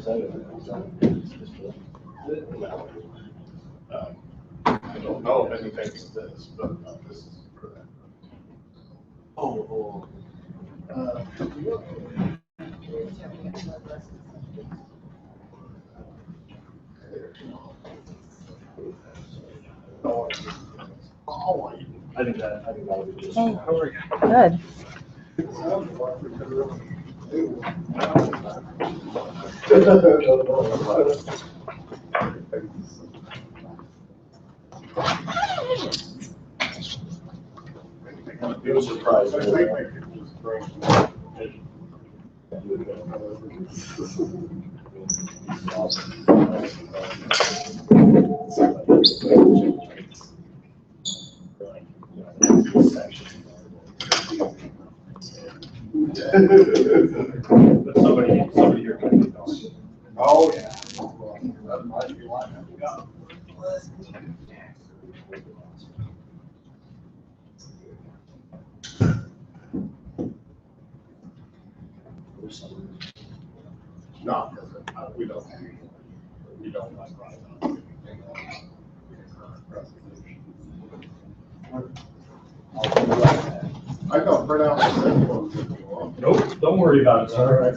I don't know if anything's this, but this is correct. Oh. I think that would be just. Hey, good. It was surprising. But somebody here could be going. Oh, yeah. That might be why. No, we don't like right now. I know, print out the same ones if you want. Nope, don't worry about it, sir.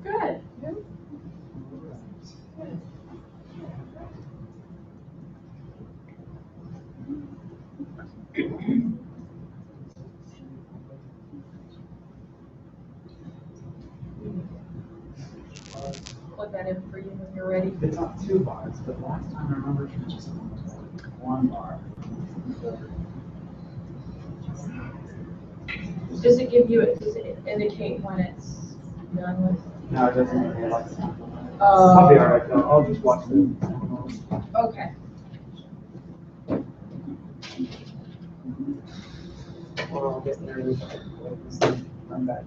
Good. Plug that in for you when you're ready. It's on 2 bars, but last time I remember it was just 1 bar. Does it give you, does it indicate when it's done with? No, it doesn't. I'll be alright though. I'll just watch the. Okay. Or I'll get nervous. Run back.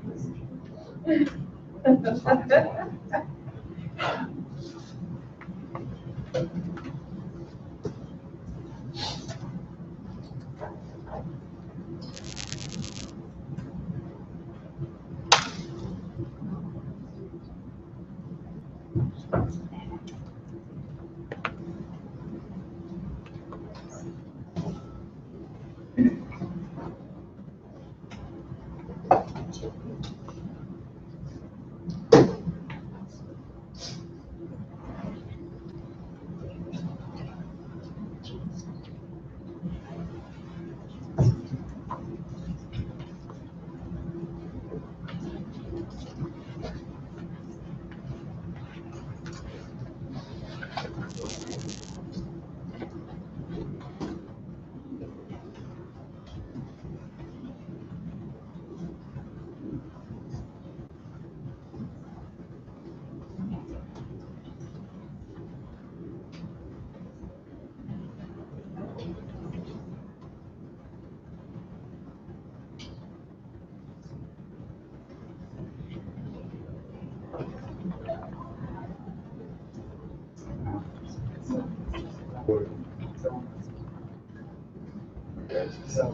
So,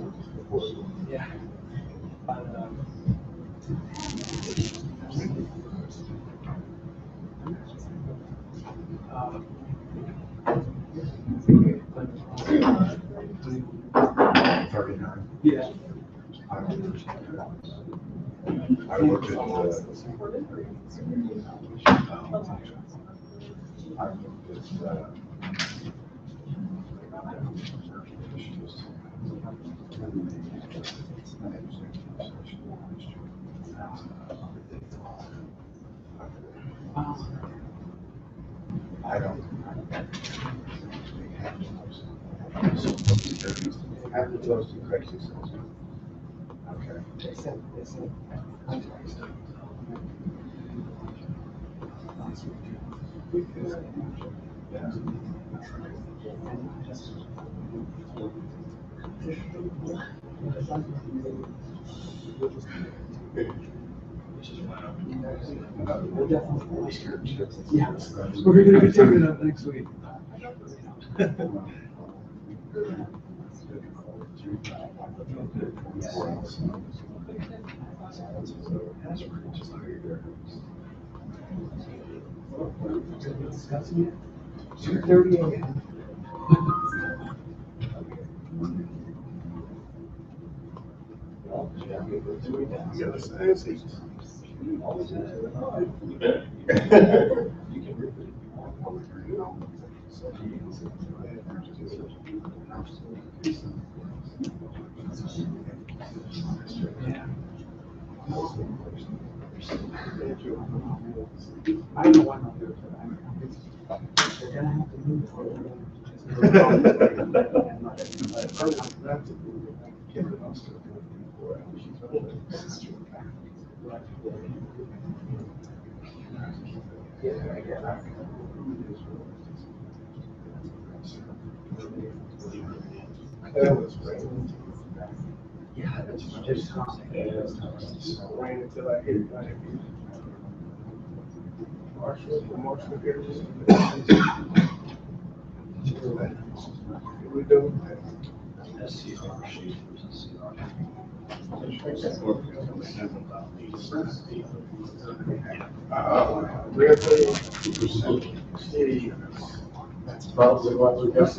yeah. Yeah. I looked at I don't. Have the toast and crazy sauce. Okay. They said, contracts. Last week. Yeah, we're gonna be taking it up next week. Discussing it. 2:30 a.m. I don't know why not do it, but they're gonna have to move for yeah, that's just rain until I hit it. We do. That's probably what we got.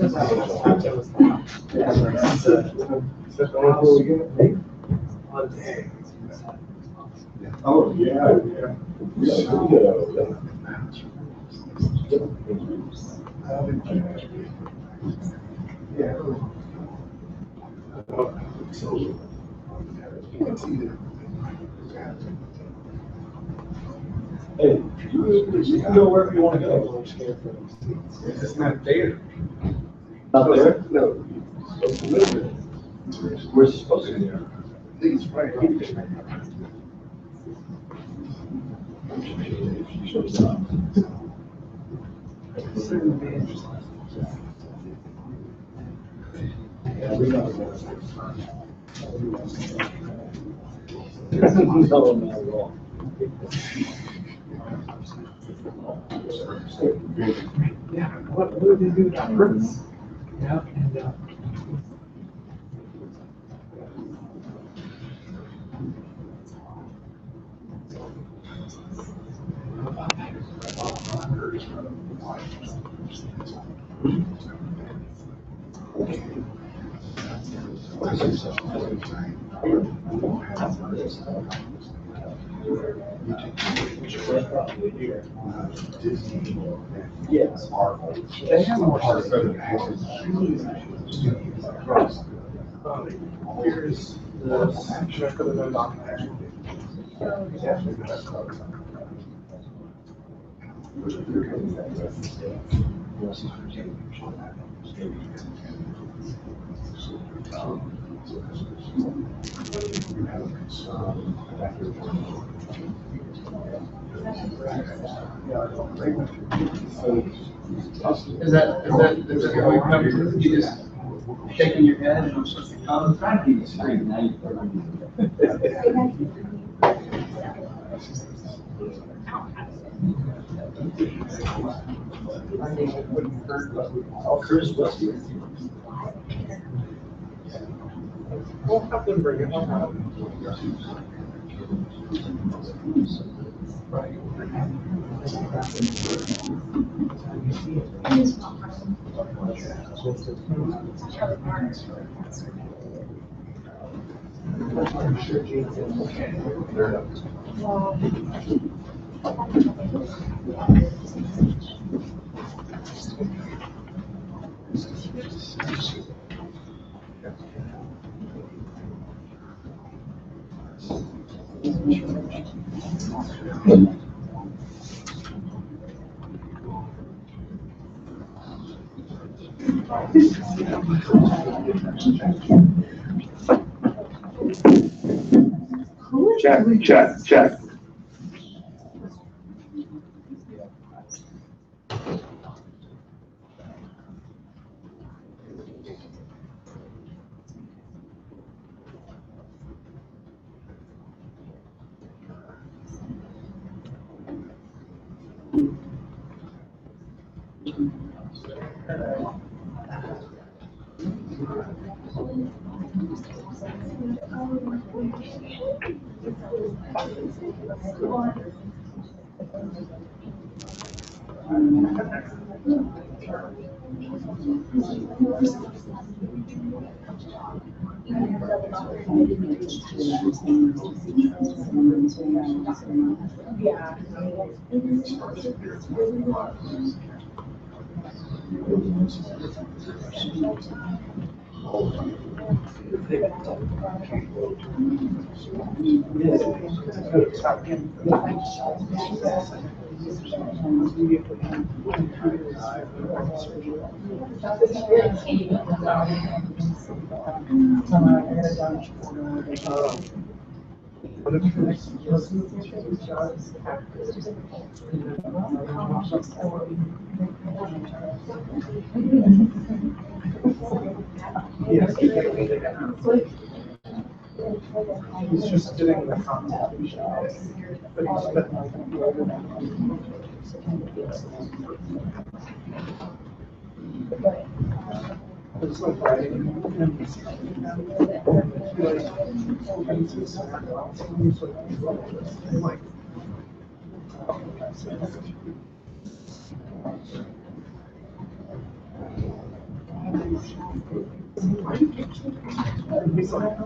Oh, yeah, yeah. Hey, you can go wherever you want to go. It's not there. Not there? No. We're supposed to be there. These right here. Yeah, what did they do about Hurst? Yeah, and yes, they have more here's the check of the documentation. Is that how we come to, you just shaking your head and I'm trying to keep it straight now. Chris was here. Well, have them bring it up. Right. Check, check, check. He's just getting the constitution, but he's spent my computer. It's like writing. He's like,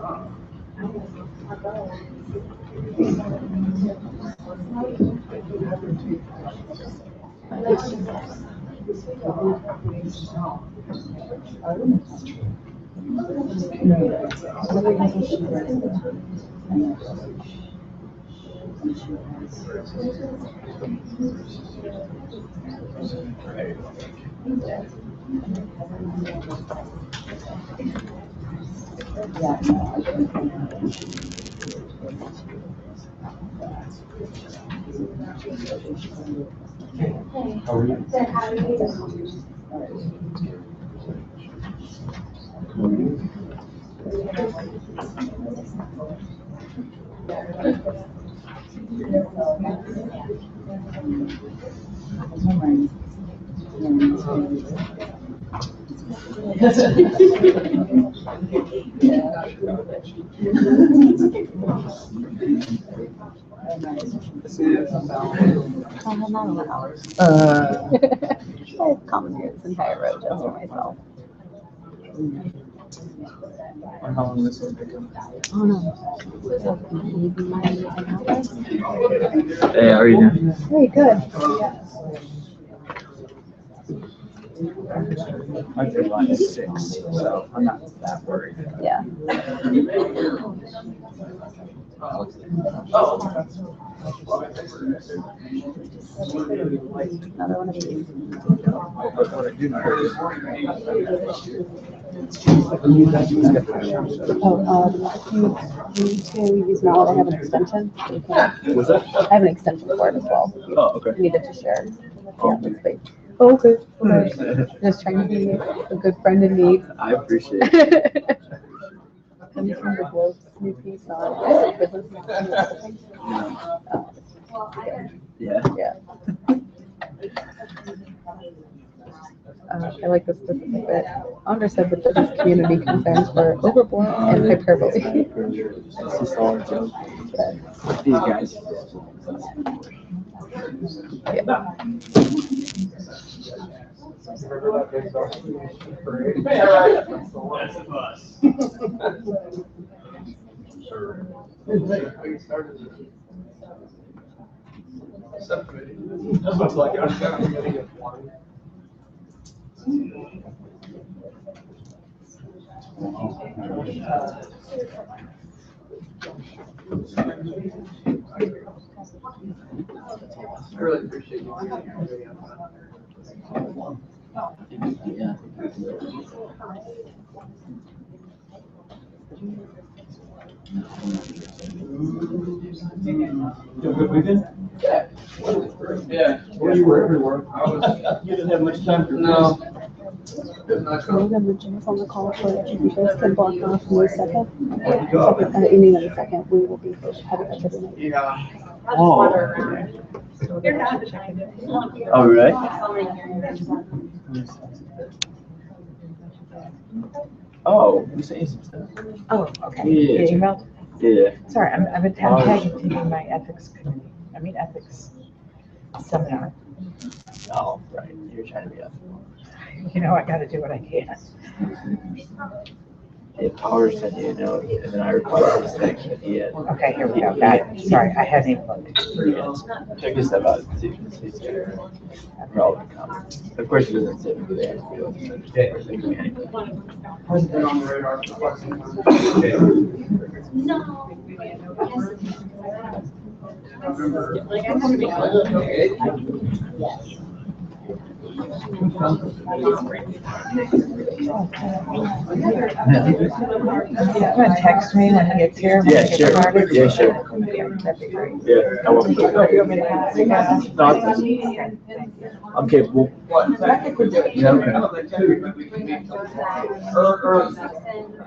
I've commandeered this entire road just for myself. how long this will take? Oh no. Maybe an hour. Hey, how are you doing? Very good. My deadline is 6, so I'm not that worried. Yeah. Another one of these. But what I do know is You need to use now that I have an extension. You can- was that? I have an extension for it as well. Oh, okay. You need it to share. Yeah, that's great. Oh, okay. Okay. Just trying to be a good friend in need. I appreciate it. Coming from the globe, new piece on business. Yeah. Yeah. I like this specific bit. Under said the business community concerns were overblown and hyperbole. It's just all a joke. Yeah. You guys. That looks like I'm getting it one. I really appreciate you. Yeah. Weekend? Yeah. Yeah. Well, you were everywhere. I was. You didn't have much time to. No. Can we have the Jim's on the call so that you guys can block off in a second? You mean in a second, we will be having a video. Yeah. Oh. Oh, really? Oh, you sent me some stuff. Oh, okay. Yeah. You emailed? Yeah. Sorry, I'm tagging my ethics committee, ethics seminar. Oh, right. You're trying to be up. You know, I gotta do what I can. Yeah, Power sent you a note, and then I replied to the section at the end. Okay, here we go. Got it. Sorry, I hadn't even looked. Check your stuff out too. For all the comments. Of course, it doesn't sit with the Hasn't been on the radar for quite some time. You gonna text me when he gets here? when Yeah, he gets sure. started? Yeah, sure. Okay, that'd be great. Yeah, I won't. Oh, you want me to pass it down? No, it's- Okay, thank you. I'm capable. What? I think we did. Yeah. I don't think two, but we can meet or.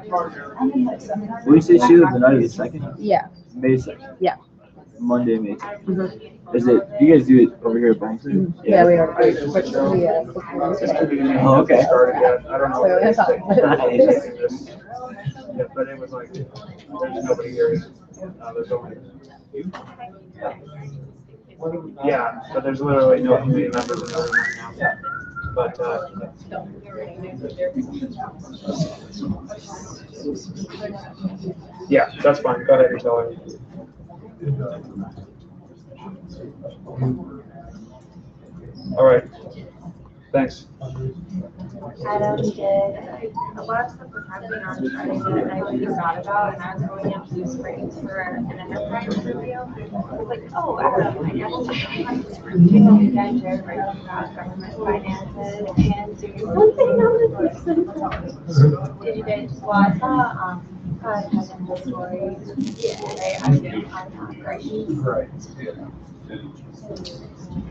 What do you say, Sheila? The night of the second? Yeah. May 2nd? Yeah. Monday, May 2nd. Is it, do you guys do it over here at Bangor? Yeah, we are. Oh, okay. I don't know. So that's all. Nice. Yeah, but it was like, there's nobody here. There's only. Yeah, but there's literally no community members in the room right now. But, yeah, that's fine. Go ahead and tell her. All right. Thanks. Adam did, a lot of stuff was happening on Friday that I really forgot about, and I was going up to Springs for an enterprise review. I was like, oh, Adam, I guess you know, we guys are writing about government finances and doing something on this. Did you guys, well, I saw, I had some stories, yeah, I didn't find out, great. Right.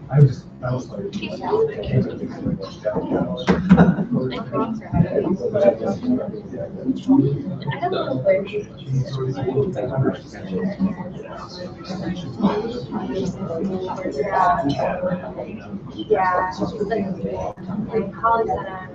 I was like. I don't know where yeah, my colleagues that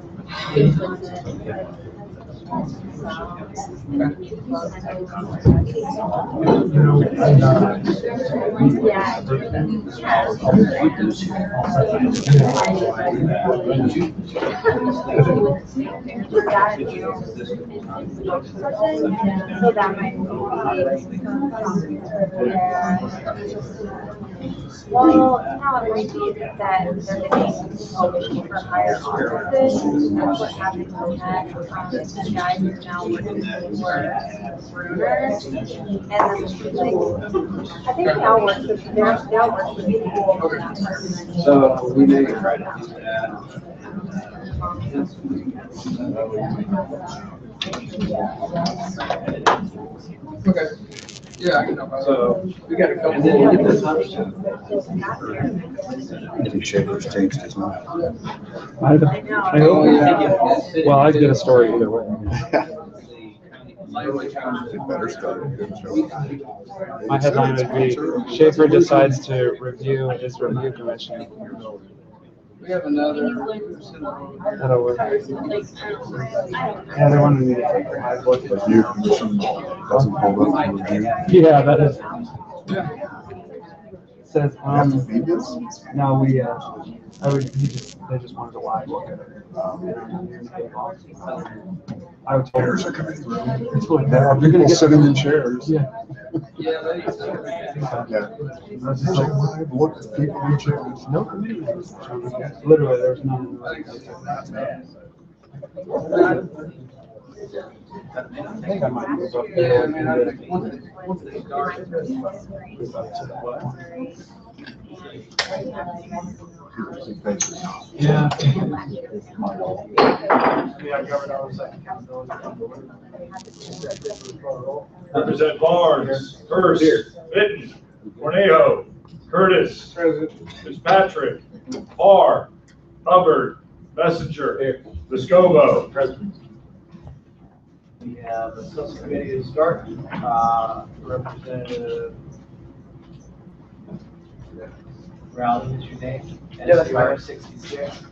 so that might well, how it might be that they're getting open for higher offices. That's what happened with that. The guy who's now working for Bruner. And like, I think now works with, they're now works with people. So we may try to do that. Okay. Yeah, I can know about So, we got a couple. I think Schaefer's changed his mind. well, I'd get a story either way. Better start. My headline would be, Schaefer decides to review his review commission. We have another. That'll work. Yeah, they wanted me to take my voice. Review commission doesn't hold up to review. Yeah, that is. Says, You have to feed this? no, they just wanted to live look at it. I would tell her. Chairs are coming through. It's going Now, down. people sitting in chairs. Yeah. Yeah, they. Yeah. I was just Like, like, look at people in chairs. no. Literally, there's none. I think I might move up. Yeah, I mean, I think once they start. Yeah. Represent Barnes, Hurst, Fitton, Cornejo. Curtis. Fitzpatrick. Barr. Hubbard. Messenger. Vescovo. Present. We have a subcommittee to start. Representative Rowley is your name. Yeah, that's right. SCR 66.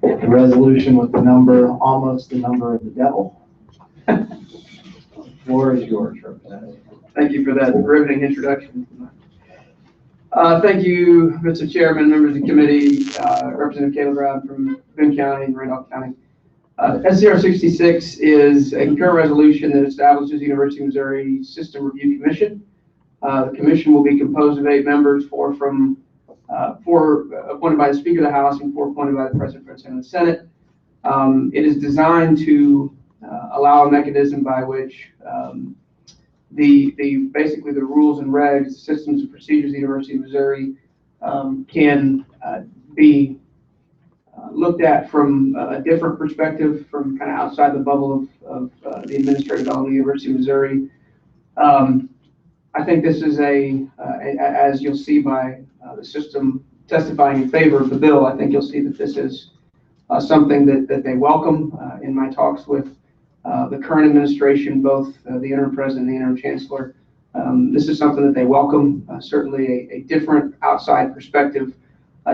The resolution with the number, almost the number of the devil. Floor is yours, Representative. Thank you for that riveting introduction. Thank you, Mr. Chairman, members of the committee, Representative Caleb Brown from Boone County and Randolph County. SCR 66 is a concurrent resolution that establishes the University of Missouri System Review Commission. The commission will be composed of 8 members, 4 appointed by the Speaker of the House and 4 appointed by the President of the Senate. It is designed to allow a mechanism by which basically the rules and regs, systems and procedures of the University of Missouri can be looked at from a different perspective, from kind of outside the bubble of the administrative element of the University of Missouri. I think this is as you'll see by the system testifying in favor of the bill, I think you'll see that this is something that they welcome. In my talks with the current administration, both the interim president and the interim chancellor, this is something that they welcome, certainly a different outside perspective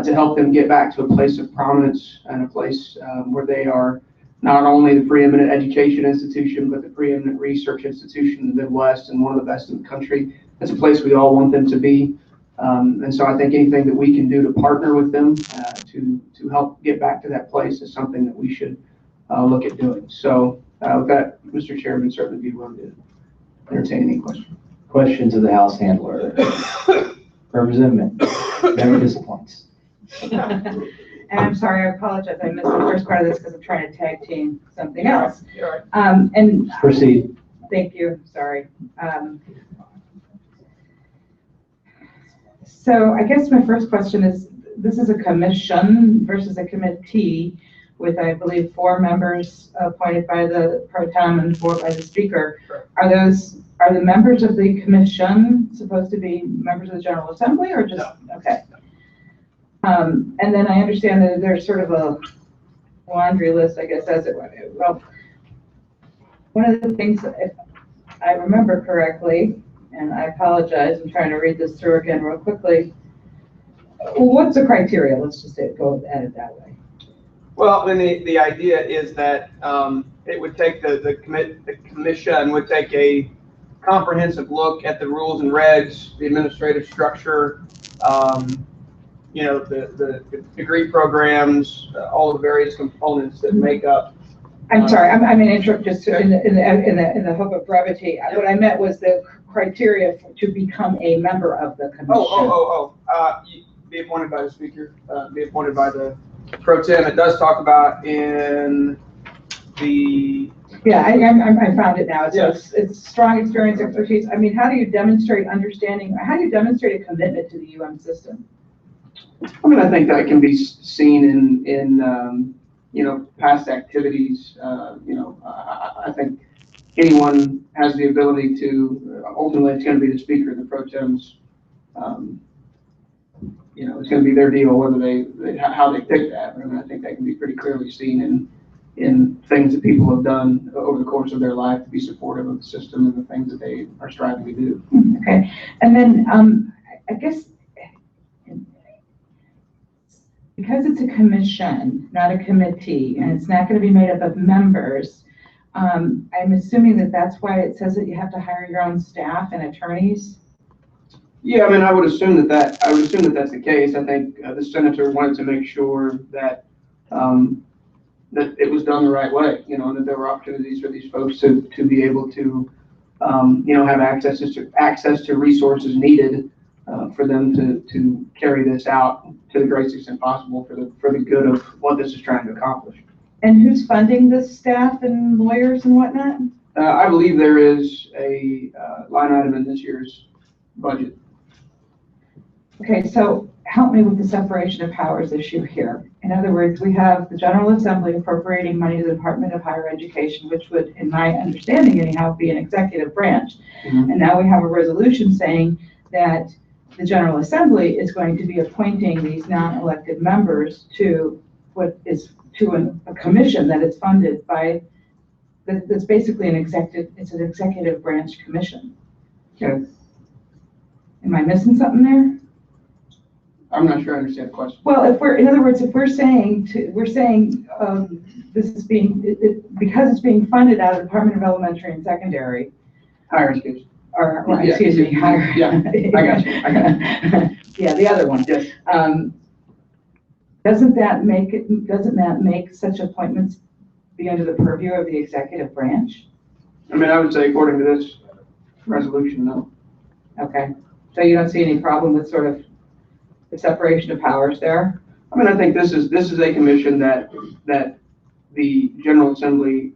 to help them get back to a place of prominence and a place where they are not only the preeminent education institution, but the preeminent research institution in the Midwest and one of the best in the country. That's a place we all want them to be. And so I think anything that we can do to partner with them to help get back to that place is something that we should look at doing. So with that, Mr. Chairman, certainly be willing to entertain any questions. Questions of the House handler. Representative never disappoints. And I'm sorry, I apologize, I missed the first part of this because I'm trying to tag team something else. You're right. And Proceed. thank you, sorry. So I guess my first question is, this is a commission versus a committee with, I believe, 4 members appointed by the pro tem and 4 by the speaker. Sure. Are the members of the commission supposed to be members of the General Assembly or just, No. okay. And then I understand that there's sort of a laundry list, I guess, as it went. Well, one of the things, if I remember correctly, and I apologize, I'm trying to read this through again real quickly. What's the criteria? Let's just go at it that way. Well, I mean, the idea is that it would take the commission would take a comprehensive look at the rules and regs, the administrative structure, you know, the degree programs, all the various components that make up. I'm sorry, I'm going to interrupt just in the hope of brevity. What I meant was the criteria to become a member of the commission. Be appointed by the speaker, be appointed by the pro tem. It does talk about in the. Yeah, I found it now. Yes. It's strong experience, expertise. I mean, how do you demonstrate understanding? How do you demonstrate a commitment to the UM system? I mean, I think that can be seen in you know, past activities. You know, I think anyone has the ability to, ultimately it's going to be the speaker, the pro tems. You know, it's going to be their deal whether they how they pick that. I mean, I think that can be pretty clearly seen in things that people have done over the course of their life to be supportive of the system and the things that they are striving to do. Okay, and then I guess because it's a commission, not a committee, and it's not going to be made up of members, I'm assuming that that's why it says that you have to hire your own staff and attorneys. Yeah, I mean, I would assume that that's the case. I think the senator wanted to make sure that that it was done the right way, you know, and that there were opportunities for these folks to be able to, you know, have access to resources needed for them to carry this out to the greatest extent possible for the good of what this is trying to accomplish. And who's funding this staff and lawyers and whatnot? I believe there is a line item in this year's budget. Okay, so help me with the separation of powers issue here. In other words, we have the General Assembly appropriating money to the Department of Higher Education, which would, in my understanding anyhow, be an executive branch. Mm-hmm. And now we have a resolution saying that the General Assembly is going to be appointing these non-elected members to a commission that is funded by, that's basically it's an executive branch commission. Okay. Am I missing something there? I'm not sure I understand the question. Well, in other words, if we're saying this is because it's being funded out of the Department of Elementary and Secondary, Higher education. or Yeah. excuse me, higher. Yeah, I got you. Yeah, the other one. Yes. Doesn't that make such appointments be under the purview of the executive branch? I mean, I would say according to this resolution, no. Okay, so you don't see any problem with sort of the separation of powers there? I mean, I think this is a commission that the General Assembly,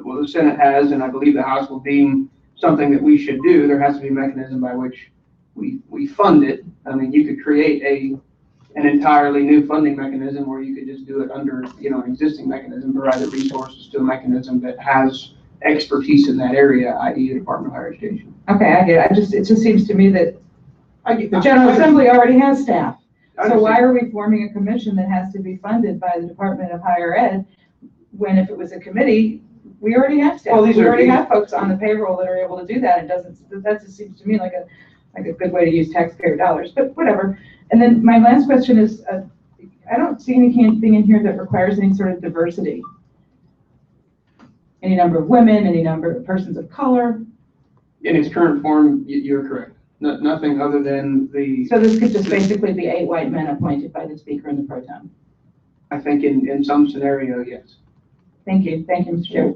well, the Senate has, and I believe the House will deem something that we should do. There has to be a mechanism by which we fund it. I mean, you could create an entirely new funding mechanism, or you could just do it under, an existing mechanism, provide the resources to a mechanism that has expertise in that area, i.e. the Department of Higher Education. Okay, I get it. It just seems to me that the General Assembly already has staff. So why are we forming a commission that has to be funded by the Department of Higher Ed, when if it was a committee, we already have staff? Well, We already have folks on the payroll that are able to do that. That just seems to me like a good way to use taxpayer dollars, but whatever. And then my last question is, I don't see anything in here that requires any sort of diversity. Any number of women, any number of persons of color. In its current form, you're correct. Nothing other than So this could just basically be 8 white men appointed by the Speaker and the Pro Tem. I think in some scenario, yes. Thank you, Mr. Chair.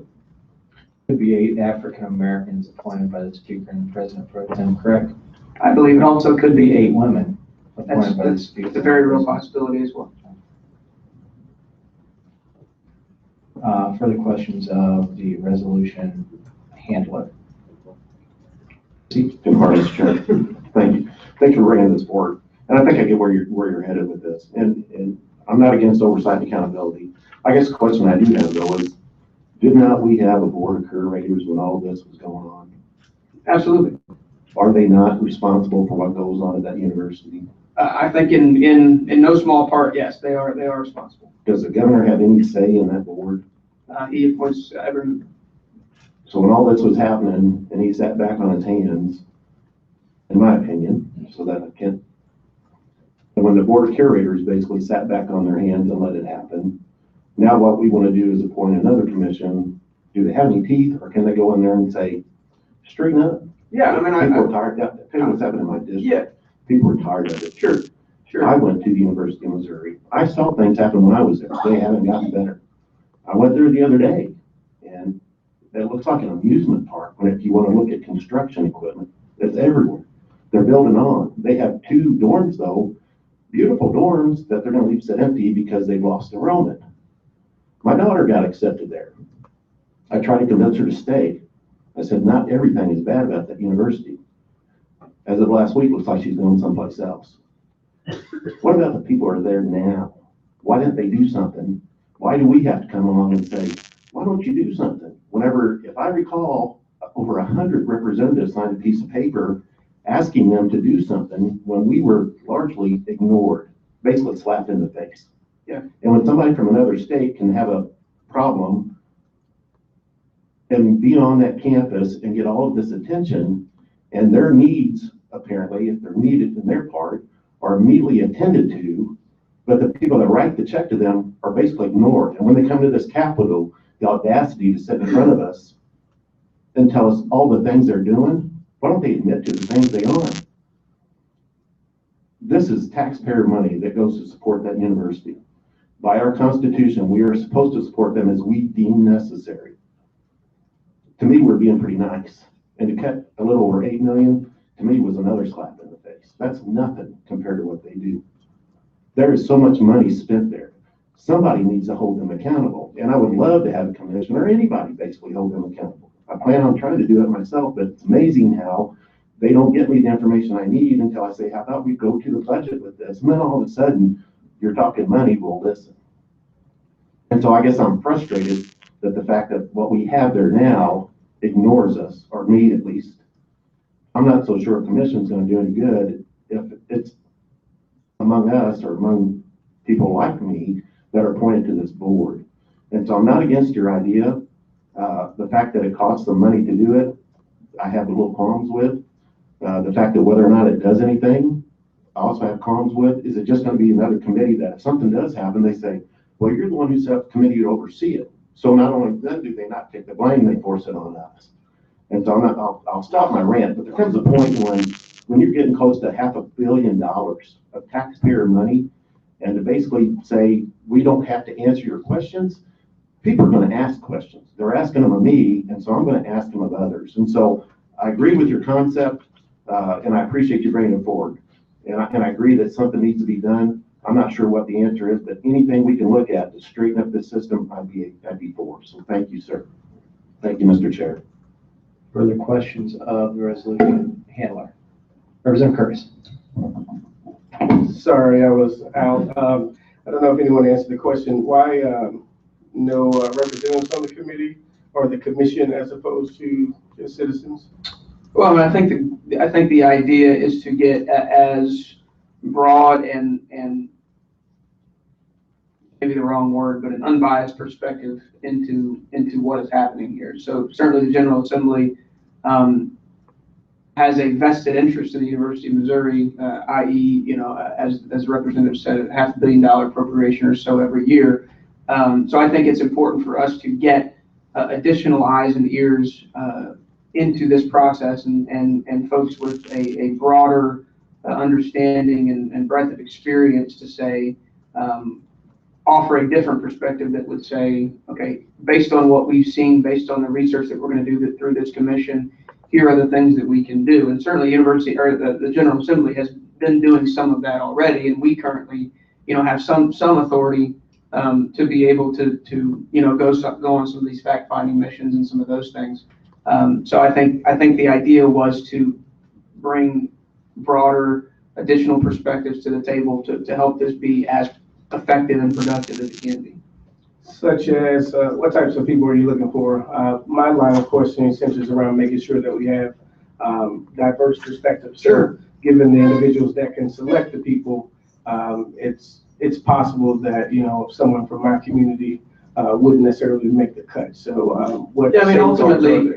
Could be 8 African Americans appointed by the Speaker and the President Pro Tem, correct? I believe it also could Could be be 8 women appointed by the That's Speaker. a very real possibility as well. Further questions of the resolution handler? Good morning, Mr. Chair. Thank you. Thank you for bringing this forward. And I think I get where you're headed with this. And I'm not against oversight and accountability. I guess the question I do have though is, did not we have a board of curators when all of this was going on? Absolutely. Are they not responsible for what goes on at that university? I think in no small part, yes, they are responsible. Does the governor have any say in that board? He appoints every member. So when all this was happening and he sat back on his hands, in my opinion, so that I can't, and when the board of curators basically sat back on their hands and let it happen, now what we want to do is appoint another commission. Do they have any teeth, or can they go in there and say, straighten up? Yeah, I mean, People are tired. Tell you what's happening in my district. Yeah. People are tired of it. Sure. I went to the University of Missouri. I saw things happen when I was there. They haven't gotten better. I went there the other day, and it looks like an amusement park. When if you want to look at construction equipment, it's everywhere. They're building on. They have 2 dorms though, beautiful dorms that they're going to leave sit empty because they've lost enrollment. My daughter got accepted there. I tried to convince her to stay. I said, not everything is bad about that university. As of last week, looks like she's going someplace else. What about the people who are there now? Why didn't they do something? Why do we have to come along and say, why don't you do something? Whenever, if I recall, over 100 representatives signed a piece of paper asking them to do something when we were largely ignored, basically slapped in the face. Yeah. And when somebody from another state can have a problem and be on that campus and get all of this attention, and their needs, apparently, if they're needed in their part, are immediately attended to, but the people that write the check to them are basically ignored. And when they come to this Capitol, the audacity to sit in front of us and tell us all the things they're doing, why don't they admit to the things they are? This is taxpayer money that goes to support that university. By our Constitution, we are supposed to support them as we deem necessary. To me, we're being pretty nice. And to cut a little over 8 million, to me, was another slap in the face. That's nothing compared to what they do. There is so much money spent there. Somebody needs to hold them accountable. And I would love to have a commissioner or anybody basically hold them accountable. I plan on trying to do it myself, but it's amazing how they don't get me the information I need until I say, how about we go to the budget with this? And then all of a sudden, you're talking money, we'll listen. And so I guess I'm frustrated that the fact that what we have there now ignores us, or me at least. I'm not so sure a commission's going to do any good if it's among us or among people like me that are appointed to this board. And so I'm not against your idea. The fact that it costs them money to do it, I have a little qualms with. The fact that whether or not it does anything, I also have qualms with. Is it just going to be another committee that if something does happen, they say, well, you're the one who set up the committee to oversee it. So not only then do they not take the blame, they force it on us. And so I'll stop my rant, but there comes a point when you're getting close to $500 million of taxpayer money, and to basically say, we don't have to answer your questions, people are going to ask questions. They're asking them of me, and so I'm going to ask them of others. And so I agree with your concept, and I appreciate you bringing it forward. And I agree that something needs to be done. I'm not sure what the answer is, but anything we can look at to straighten up this system, I'd be for. So thank you, sir. Thank you, Mr. Chair. Further questions of the resolution handler? Representative Curtis. Sorry, I was out. I don't know if anyone answered the question. Why no representatives on the committee or the commission as opposed to just citizens? Well, I think the idea is to get as broad and maybe the wrong word, but an unbiased perspective into what is happening here. So certainly the General Assembly has a vested interest in the University of Missouri, i.e., as the representative said, a $500 million appropriation or so every year. So I think it's important for us to get additional eyes and ears into this process and folks with a broader understanding and breadth of experience to say, offer a different perspective that would say, okay, based on what we've seen, based on the research that we're going to do through this commission, here are the things that we can do. And certainly university or the General Assembly has been doing some of that already. And we currently, have some authority to be able to go on some of these fact-finding missions and some of those things. So I think the idea was to bring broader additional perspectives to the table to help this be as effective and productive as it can be. Such as, what types of people are you looking for? My line of questioning centers around making sure that we have diverse perspectives. Sure. So, given the individuals that can select the people, it's possible that, someone from my community wouldn't necessarily make the cut. So what? Yeah, I mean, ultimately,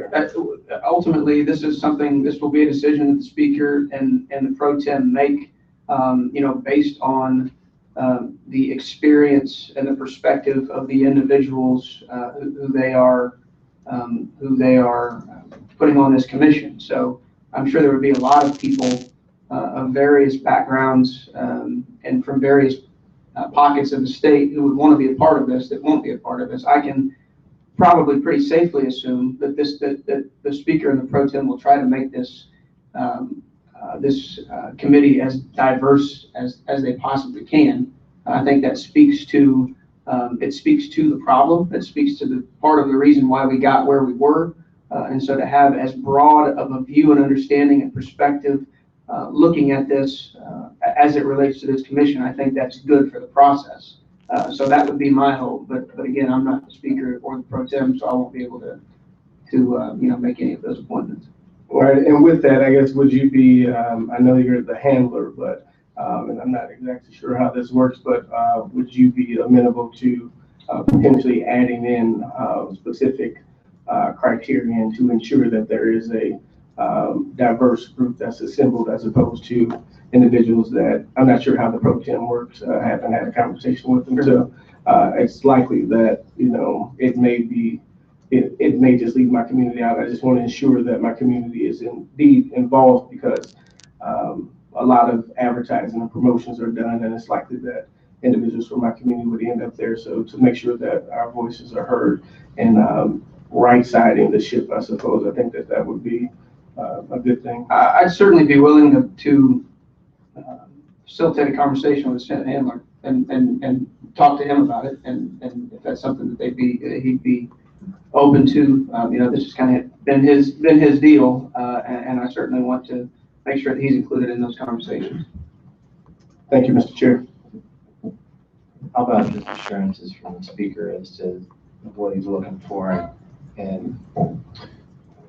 this will be a decision that the speaker and the pro tem make, based on the experience and the perspective of the individuals who they are putting on this commission. So I'm sure there would be a lot of people of various backgrounds and from various pockets of the state who would want to be a part of this that won't be a part of this. I can probably pretty safely assume that that the speaker and the pro tem will try to make this committee as diverse as they possibly can. I think that speaks to the problem. It speaks to the part of the reason why we got where we were. And so to have as broad of a view and understanding and perspective looking at this as it relates to this commission, I think that's good for the process. So that would be my hope. But again, I'm not the speaker or the pro tem, so I won't be able to make any of those appointments. Right, and with that, I guess, would you be, I know you're the handler, but, and I'm not exactly sure how this works, but would you be amenable to potentially adding in specific criterion to ensure that there is a diverse group that's assembled as opposed to individuals that, I'm not sure how the pro tem works, I haven't had a conversation with them, so it's likely that, it may be, it may just leave my community out. I just want to ensure that my community is indeed involved because a lot of advertising and promotions are done, and it's likely that individuals from my community would end up there. So to make sure that our voices are heard and right-siding the ship, I suppose, I think that would be a good thing. I'd certainly be willing to facilitate a conversation with the Senate handler and talk to him about it. And if that's something that he'd be open to, this has kind of been his deal, and I certainly want to make sure that he's included in those conversations. Thank you, Mr. Chair. How about just assurances from the speaker as to what he's looking for and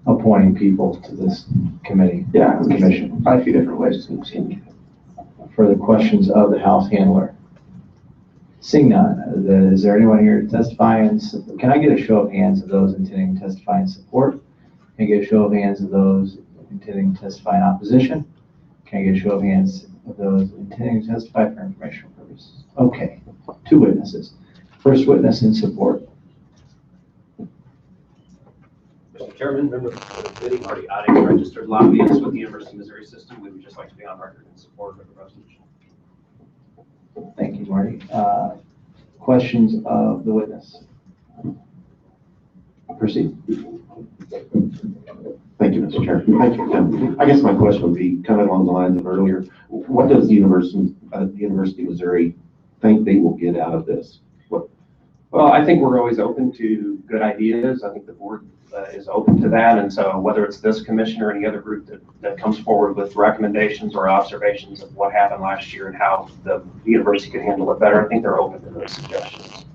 appointing people to this committee? Yeah, commission. Probably a few different ways to see. Further questions of the House handler? Seeing none, is there anyone here to testify in, can I get a show of hands of those intending to testify in support? Can I get a show of hands of those intending to testify in opposition? Can I get a show of hands of those intending to testify for informational purposes? Okay, 2 witnesses. First witness in support. Mr. Chairman, members of the committee, Marty Odding, registered lobbyist with the University of Missouri System. We would just like to be on record in support of the resolution. Thank you, Marty. Questions of the witness? Proceed. Thank you, Mr. Chair. Thank you. I guess my question would be kind of along the lines of earlier. What does the University of Missouri think they will get out of this? Well, I think we're always open to good ideas. I think the board is open to that. And so whether it's this commission or any other group that comes forward with recommendations or observations of what happened last year and how the university could handle it better, I think they're open to those suggestions.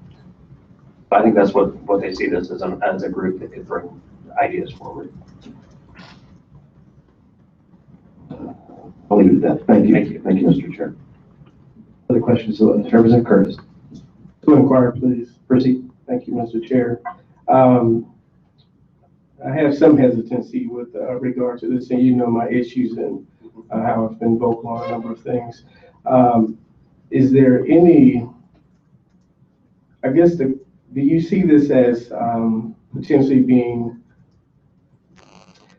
I think that's what they see this as a group that could bring ideas forward. I'll leave it at that. Thank you. Thank you. Thank you, Mr. Chair. Other questions of the witness? Representative Curtis. To inquire, please. Proceed. Thank you, Mr. Chair. I have some hesitancy with regard to this, and you know my issues and how I've been vocal on a number of things. Is there any, I guess, do you see this as potentially being,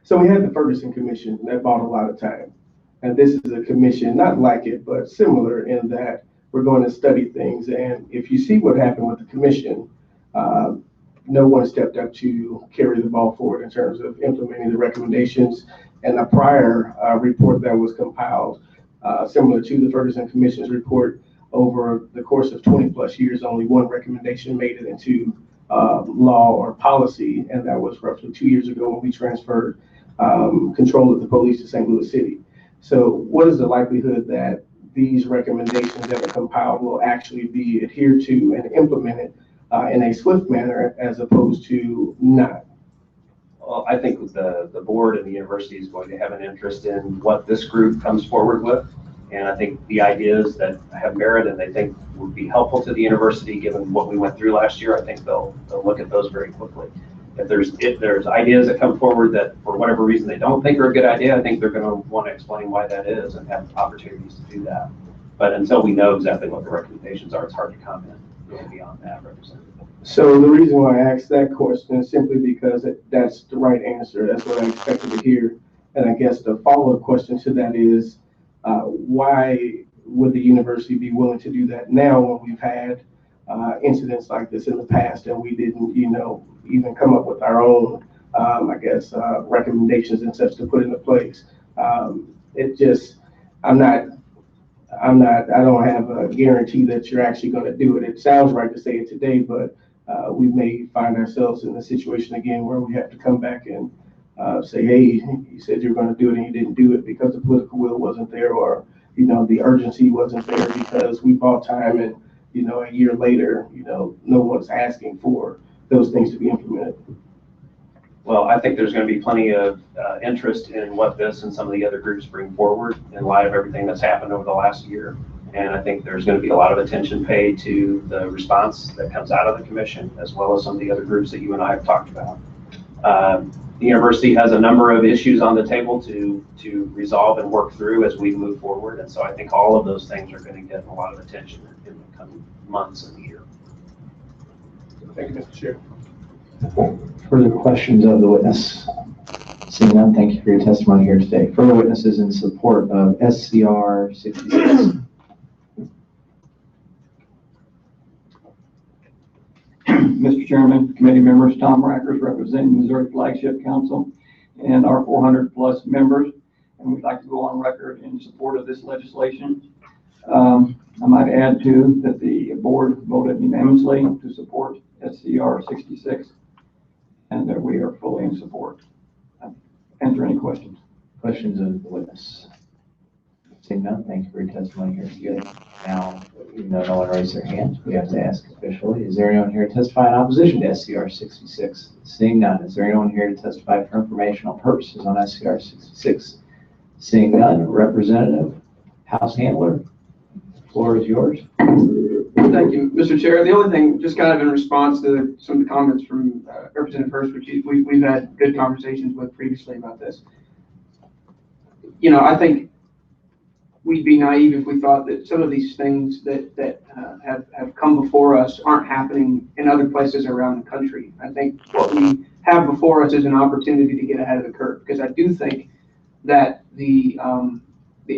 so we had the Ferguson Commission that bought a lot of time. And this is a commission, not like it, but similar in that we're going to study things. And if you see what happened with the commission, no one stepped up to carry the ball forward in terms of implementing the recommendations. And a prior report that was compiled, similar to the Ferguson Commission's report, over the course of 20 plus years, only one recommendation made it into law or policy. And that was roughly 2 years ago when we transferred control of the police to St. Louis City. So what is the likelihood that these recommendations that are compiled will actually be adhered to and implemented in a swift manner as opposed to not? Well, I think the board and the university is going to have an interest in what this group comes forward with. And I think the ideas that have merit and they think would be helpful to the university, given what we went through last year, I think they'll look at those very quickly. If there's ideas that come forward that for whatever reason they don't think are a good idea, I think they're going to want to explain why that is and have opportunities to do that. But until we know exactly what the recommendations are, it's hard to comment beyond that, Representative. So the reason why I asked that question is simply because that's the right answer. That's what I expected to hear. And I guess the follow-up question to that is, why would the university be willing to do that now when we've had incidents like this in the past and we didn't, even come up with our own, recommendations and such to put into place? It just, I don't have a guarantee that you're actually going to do it. It sounds right to say it today, but we may find ourselves in a situation again where we have to come back and say, hey, you said you're going to do it and you didn't do it because the political will wasn't there, or, the urgency wasn't there because we bought time and, a year later, no one's asking for those things to be implemented. Well, I think there's going to be plenty of interest in what this and some of the other groups bring forward in light of everything that's happened over the last year. And I think there's going to be a lot of attention paid to the response that comes out of the commission, as well as some of the other groups that you and I have talked about. The university has a number of issues on the table to resolve and work through as we move forward. And so I think all of those things are going to get a lot of attention in the coming months and year. Thank you, Mr. Chair. Further questions of the witness? Seeing none, thank you for your testimony here today. Further witnesses in support of SCR 66. Mr. Chairman, committee members, Tom Rackers representing Missouri Flagship Council and our 400 plus members, and we'd like to go on record in support of this legislation. I might add too that the board voted unanimously to support SCR 66 and that we are fully in support. Answer any questions. Questions of the witness? Seeing none, thank you for your testimony here today. Now, even though no one raised their hand, we have to ask officially, is there anyone here to testify in opposition to SCR 66? Seeing none, is there anyone here to testify for informational purposes on SCR 66? Seeing none, Representative, House Handler, Floor is yours. Thank you, Mr. Chair. The only thing, just kind of in response to some of the comments from Representative Hurst, which we've had good conversations with previously about this. You know, I think we'd be naive if we thought that some of these things that have come before us aren't happening in other places around the country. I think what we have before us is an opportunity to get ahead of the curve, because I do think that the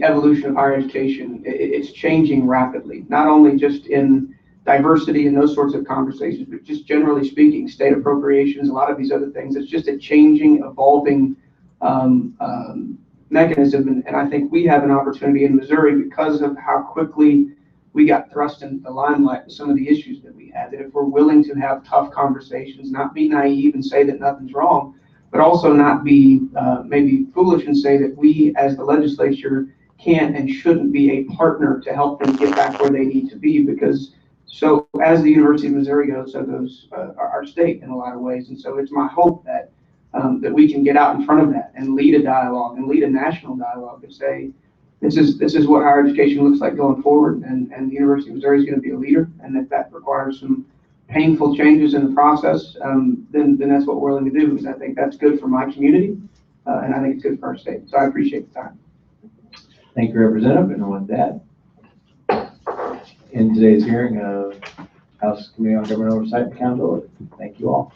evolution of higher education, it's changing rapidly, not only just in diversity and those sorts of conversations, but just generally speaking, state appropriations, a lot of these other things. It's just a changing, evolving mechanism. And I think we have an opportunity in Missouri, because of how quickly we got thrust into the limelight with some of the issues that we had, that if we're willing to have tough conversations, not be naive and say that nothing's wrong, but also not be maybe foolish and say that we as the legislature can and shouldn't be a partner to help them get back where they need to be, because so as the University of Missouri goes, so goes our state in a lot of ways. And so it's my hope that that we can get out in front of that and lead a dialogue and lead a national dialogue and say, this is what higher education looks like going forward, and the University of Missouri is going to be a leader, and if that requires some painful changes in the process, then that's what we're willing to do, because I think that's good for my community, and I think it's good for our state. So I appreciate the time. Thank you, Representative. And with that, in today's hearing of House Committee on Government Oversight and Accountability. Thank you all.